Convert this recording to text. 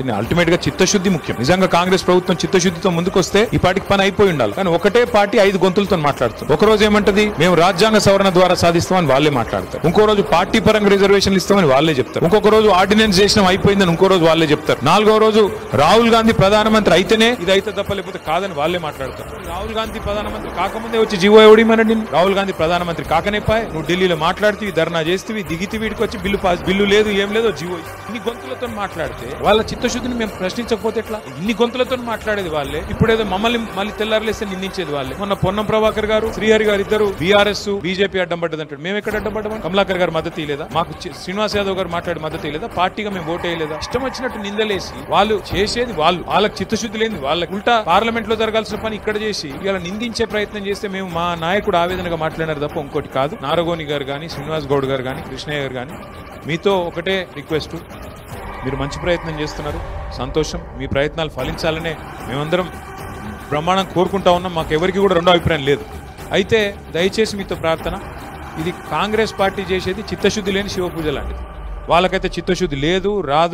పార్టీని. అల్టిమేట్ గా చిత్తశుద్ధి ముఖ్యం. నిజంగా కాంగ్రెస్ ప్రభుత్వం చిత్తశుద్ధితో ముందుకొస్తే ఈ పార్టీకి పని అయిపోయి ఉండాలి. కానీ ఒకటే పార్టీ 5 గొంతులతో మాట్లాడుతుంది. ఒక రోజు ఏమంటది, మేము రాజ్యాంగ సవరణ ద్వారా సాధిస్తామని వాళ్ళే మాట్లాడతారు. ఇంకో రోజు పార్టీ పరంగా రిజర్వేషన్లు ఇస్తామని వాళ్ళే చెప్తారు. ఇంకొక రోజు ఆర్డినెన్స్ చేసిన అయిపోయిందని ఇంకో రోజు వాళ్ళే చెప్తారు. 4వ రోజు రాహుల్ గాంధీ ప్రధానమంత్రి అయితేనే ఇది అయితే తప్ప లేకపోతే కాదని వాళ్ళే మాట్లాడతారు. రాహుల్ గాంధీ ప్రధానమంత్రి కాకముందే వచ్చి జీవో ఎవడిమనండి. రాహుల్ గాంధీ ప్రధానమంత్రి కాకనే పాయ్, నువ్వు ఢిల్లీలో మాట్లాడుతీవి, ధర్నా చేస్తేవి, దిగితే వీడికి వచ్చి బిల్లు లేదు, ఏం లేదు, జీవో. ఇన్ని గొంతులతో మాట్లాడితే వాళ్ళ చిత్తశుద్ధిని మేము ప్రశ్నించకపోతే ఎట్లా? ఇన్ని గొంతులతో మాట్లాడేది వాళ్ళే. ఇప్పుడేదో మమ్మల్ని మళ్ళీ తెల్లారలేస్తే నిందించేది వాళ్ళే. మొన్న పొన్నం ప్రభాకర్ గారు, శ్రీహరి గారు ఇద్దరు బీఆర్ఎస్ బీజేపీ అడ్డం పడ్డది అంటాడు. మేము ఎక్కడ అడ్డం పడ్డాం? కమలాకర్ గారు మద్దతు ఇవ్వలేదా? మాకు శ్రీనివాస్ యాదవ్ గారు మాట్లాడి మద్దతు ఇవ్వలేదా? పార్టీగా మేము ఓటు వేయలేదా? ఇష్టం వచ్చినట్టు నిందలేసి వాళ్ళు చేసేది వాళ్ళకి చిత్తశుద్ధి లేని వాళ్ళకి ఉల్టా పార్లమెంట్ లో జరగాల్సిన పని ఇక్కడ చేసి ఇలా నిందించే ప్రయత్నం చేస్తే మేము మా నాయకుడు ఆవేదనగా మాట్లాడారు తప్ప ఇంకోటి కాదు. నారగోని గారు కానీ, శ్రీనివాస్ గౌడ్ గారు కానీ, కృష్ణయ్య గారు కానీ, మీతో ఒకటే రిక్వెస్ట్, మీరు మంచి ప్రయత్నం చేస్తున్నారు, సంతోషం. మీ ప్రయత్నాలు ఫలించాలనే మేమందరం బ్రహ్మాండం కోరుకుంటా ఉన్నాం. మాకు ఎవరికి కూడా రెండో అభిప్రాయం లేదు. అయితే దయచేసి మీతో ప్రార్థన, ఇది కాంగ్రెస్ పార్టీ చేసేది చిత్తశుద్ధి లేని శివపూజ లాంటిది. వాళ్ళకైతే చిత్తశుద్ధి లేదు, రాదు.